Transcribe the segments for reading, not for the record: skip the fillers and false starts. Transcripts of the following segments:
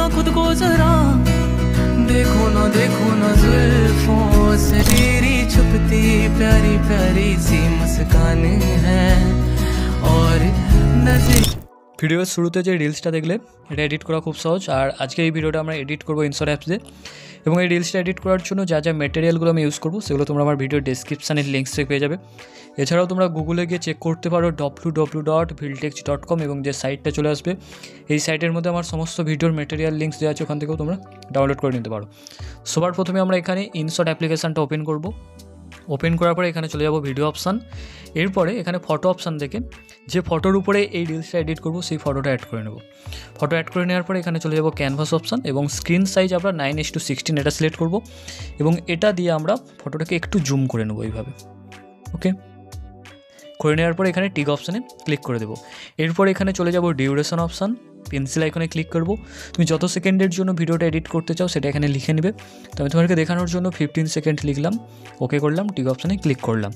ना खुद को जरा, देखो ना जुल्फों से तेरी छुपती प्यारी प्यारी सी मुस्कान है और नजर। ভিডিওর শুরুতে যে রিলসটা দেখলে এটা এডিট করা খুব সহজ। আর আজকে এই ভিডিওটা আমরা এডিট করব ইনশট অ্যাপস দিয়ে, এবং এই রিলসটা এডিট করার জন্য যা যা ম্যাটেরিয়ালগুলো আমি ইউজ করবো সেগুলো তোমরা আমার ভিডিওর ডেসক্রিপশানের লিঙ্কস থেকে পেয়ে যাবে। এছাড়াও তোমরা গুগলে গিয়ে চেক করতে পারো www.viltex.com, এবং যে সাইটটা চলে আসবে এই সাইটের মধ্যে আমার সমস্ত ভিডিওর ম্যাটেরিয়াল লিঙ্কস দেওয়া আছে, ওখান থেকেও তোমরা ডাউনলোড করে নিতে পারো। সবার প্রথমে আমরা এখানে ইনশট অ্যাপ্লিকেশানটা ওপেন করব। ওপেন করার পরে এখানে চলে যাব ভিডিও অপশান। এরপরে এখানে ফটো অপশান থেকে যে ফটোর উপরে এই রিলসটা এডিট করব সেই ফটোটা অ্যাড করে নেব। ফটো অ্যাড করে নেওয়ার পরে এখানে চলে যাব ক্যানভাস অপশান, এবং স্ক্রিন সাইজ আমরা 9:16 এটা সিলেক্ট করব, এবং এটা দিয়ে আমরা ফটোটাকে একটু জুম করে নেব এইভাবে। ওকে, করে নেওয়ার পরে এখানে টিক অপশানে ক্লিক করে দেবো। এরপর এখানে চলে যাব ডিউরেশন অপশান, পেন্সিল আইকনে ক্লিক করব। তুমি যত সেকেন্ডের জন্য ভিডিওটা এডিট করতে চাও সেটা এখানে লিখে নেবে। তো আমি তোমাদেরকে দেখানোর জন্য 15 সেকেন্ড লিখলাম, ওকে করলাম, টিক অপশানে ক্লিক করলাম।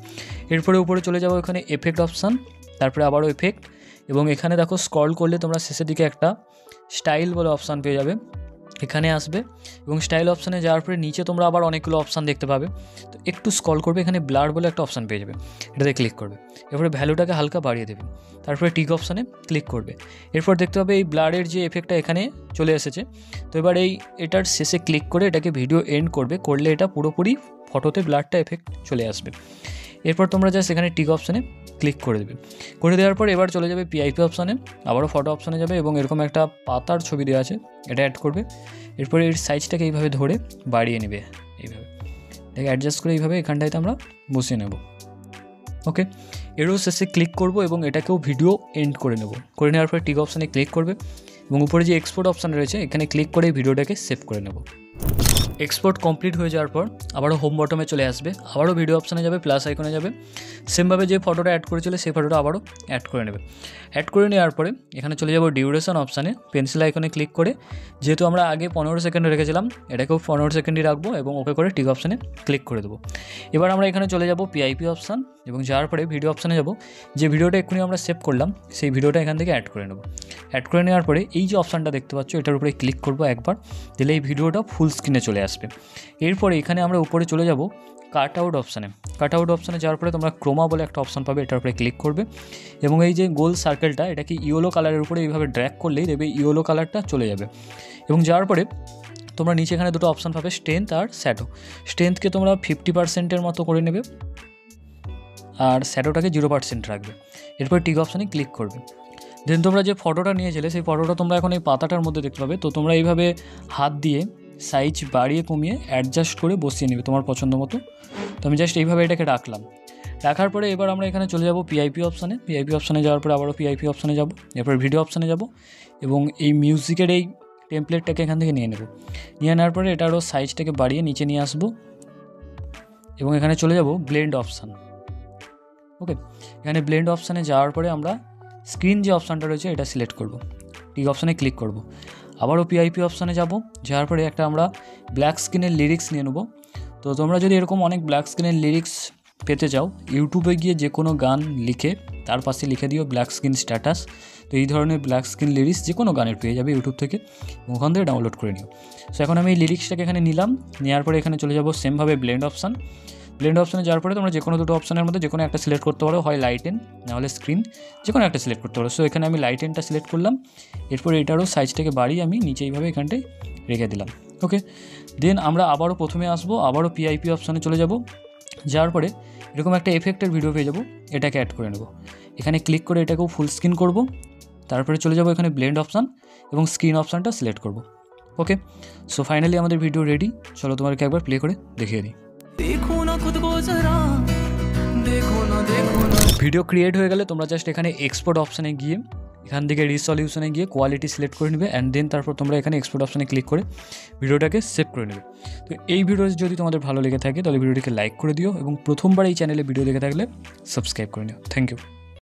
এরপরে উপরে চলে যাব এখানে এফেক্ট অপশান, তারপরে আবারও এফেক্ট, এবং এখানে দেখো স্ক্রল করলে তোমরা শেষের দিকে একটা স্টাইল বলে অপশান পেয়ে যাবে, এখানে আসবে, এবং স্টাইল অপশানে যাওয়ার পরে নিচে তোমরা আবার অনেকগুলো অপশান দেখতে পাবে। তো একটু স্ক্রল করবে, এখানে ব্লার বলে একটা অপশান পেয়ে যাবে, এটাতে ক্লিক করবে। এরপরে ভ্যালুটাকে হালকা বাড়িয়ে দেবে, তারপরে টিক অপশানে ক্লিক করবে। এরপর দেখতে পাবে এই ব্লারের যে এফেক্টটা এখানে চলে এসেছে। তো এবার এটার শেষে ক্লিক করে এটাকে ভিডিও এন্ড করলে এটা পুরোপুরি ফটোতে ব্লারটা এফেক্ট চলে আসবে। এরপর তোমরা জাস্ট এখানে টিক অপশানে ক্লিক করে দেবে। করে দেওয়ার পর এবার চলে যাবে পিআইপি অপশানে, আবারও ফটো অপশানে যাবে, এবং এরকম একটা পাতার ছবি দেওয়া আছে এটা অ্যাড করবে। এরপরে এর সাইজটাকে এইভাবে ধরে বাড়িয়ে নেবে, এইভাবে এটাকে অ্যাডজাস্ট করে এইভাবে এখানটাতে আমরা বসিয়ে নেব। ওকে, এরও শেষে ক্লিক করব এবং এটাকেও ভিডিও এন্ড করে নেব। করে নেওয়ার পর টিক অপশানে ক্লিক করবে, এবং উপরে যে এক্সপোর্ট অপশান রয়েছে এখানে ক্লিক করে ভিডিওটাকে সেভ করে নেব। এক্সপোর্ট কমপ্লিট হয়ে যাওয়ার পর আবারও হোম বটমে চলে আসবে, আবারও ভিডিও অপশানে যাবে, প্লাস আইকনে যাবে, সেমভাবে যে ফটোটা অ্যাড করেছিল সেই ফটোটা আবারও অ্যাড করে নেবে। অ্যাড করে নেওয়ার পরে এখানে চলে যাব ডিউরেশন অপশানে, পেন্সিল আইকনে ক্লিক করে, যেহেতু আমরা আগে 15 সেকেন্ড রেখেছিলাম এটাকেও 15 সেকেন্ডই রাখবো, এবং ওকে করে টিক অপশানে ক্লিক করে দেবো। এবার আমরা এখানে চলে যাব পিআইপি অপশান, এবং যাওয়ার পরে ভিডিও অপশানে যাব, যে ভিডিওটা এক্ষুনি আমরা সেভ করলাম সেই ভিডিওটা এখান থেকে অ্যাড করে নেব। অ্যাড করে নেওয়ার পরে এই যে অপশানটা দেখতে পাচ্ছ এটার উপরে ক্লিক করবো একবার, দিলে এই ভিডিওটা ফুল স্ক্রিনে চলে আসবে। এরপরে এখানে আমরা উপরে চলে যাব কাট আউট অপশানে। কাট আউট অপশানে যাওয়ার পরে তোমরা ক্রোমা বলে একটা অপশান পাবে, এটার উপরে ক্লিক করবে, এবং এই যে গোল সার্কেলটা এটাকে ইয়েলো কালারের উপরে এইভাবে ড্র্যাগ করলেই দেবে ইয়েলো কালারটা চলে যাবে। এবং যাওয়ার পরে তোমরা নিচে এখানে দুটো অপশান পাবে, স্ট্রেংথ আর শ্যাডো। স্ট্রেংথকে তোমরা 50% মতো করে নেবে, আর শ্যাডোটাকে 0% রাখবে। এরপর টিক অপশানে ক্লিক করবে। দেন তোমরা যে ফটোটা নিয়েছিলে সেই ফটোটা তোমরা এখন এই পাতাটার মধ্যে দেখতে পাবে। তো তোমরা এইভাবে হাত দিয়ে সাইজ বাড়িয়ে কমিয়ে অ্যাডজাস্ট করে বসিয়ে নেবে তোমার পছন্দ মতো। তো আমি জাস্ট এইভাবে এটাকে রাখার পরে এবার আমরা এখানে চলে যাব পিআইপি অপশানে। পিআইপি অপশানে যাওয়ার পরে আবারও পিআইপি অপশানে যাব, এরপর ভিডিও অপশানে যাব, এবং এই মিউজিকের এই টেমপ্লেটটাকে এখান থেকে নিয়ে নেব। নিয়ে নেওয়ার পরে এটারও সাইজটাকে বাড়িয়ে নিচে নিয়ে আসবো, এবং এখানে চলে যাব ব্লেন্ড অপশান। ওকে, এখানে ব্লেন্ড অপশানে যাওয়ার পরে আমরা স্ক্রিন যে অপশানটা রয়েছে এটা সিলেক্ট করব, টিক অপশানে ক্লিক করব। আবারও পিআইপি অপশানে যাব, যাওয়ার পরে একটা আমরা ব্ল্যাক স্ক্রিনের লিরিক্স নিয়ে নেব। তো তোমরা যদি এরকম অনেক ব্ল্যাক স্ক্রিনের লিরিক্স পেতে চাও, ইউটিউবে গিয়ে যে কোনো গান লিখে তার পাশে লিখে দিও ব্ল্যাক স্ক্রিন স্ট্যাটাস। তো এই ধরনের ব্ল্যাক স্ক্রিন লিরিক্স যে কোনো গানের পেয়ে যাবে ইউটিউব থেকে, ওখান থেকে ডাউনলোড করে নিও। সো এখন আমি এই লিরিক্সটাকে এখানে নিলাম, নেওয়ার পরে এখানে চলে যাব সেমভাবে ব্লেন্ড অপশান। ব্লেন্ড অপশানে যাওয়ার পরে তোমরা যে কোনো দুটো অপশানের মধ্যে যে কোনো একটা সিলেক্ট করতে পারো, হয় লাইটেন নাহলে স্ক্রিন, যে কোনো একটা সিলেক্ট করতে পারো। সো এখানে আমি লাইটেনটা সিলেক্ট করলাম। এরপর এটারও সাইজটাকে বাড়িয়ে আমি নিচে এইভাবে এখানটায় রেখে দিলাম। ওকে, দেন আমরা আবারও প্রথমে আসবো, আবারও পিআইপি অপশানে চলে যাব। যাওয়ার পরে এরকম একটা এফেক্টের ভিডিও পেয়ে যাবো, এটাকে অ্যাড করে নেব। এখানে ক্লিক করে এটাকেও ফুল স্ক্রিন করব, তারপরে চলে যাব এখানে ব্লেন্ড অপশান, এবং স্ক্রিন অপশানটা সিলেক্ট করব। ওকে, সো ফাইনালি আমাদের ভিডিও রেডি। চলো তোমাদেরকে একবার প্লে করে দেখিয়ে দিই। ভিডিও ক্রিয়েট হয়ে গেলে তোমরা জাস্ট এখানে এক্সপোর্ট অপশানে গিয়ে এখান থেকে রিসলিউশনে গিয়ে কোয়ালিটি সিলেক্ট করে নেবে, অ্যান্ড দেন তারপর তোমরা এখানে এক্সপোর্ট অপশানে ক্লিক করে ভিডিওটাকে সেভ করে নেবে। তো এই ভিডিও যদি তোমাদের ভালো লেগে থাকে তাহলে ভিডিওটিকে লাইক করে দিও, এবং প্রথমবার এই চ্যানেলে ভিডিও দেখে থাকলে সাবস্ক্রাইব করে নিও। Thank you.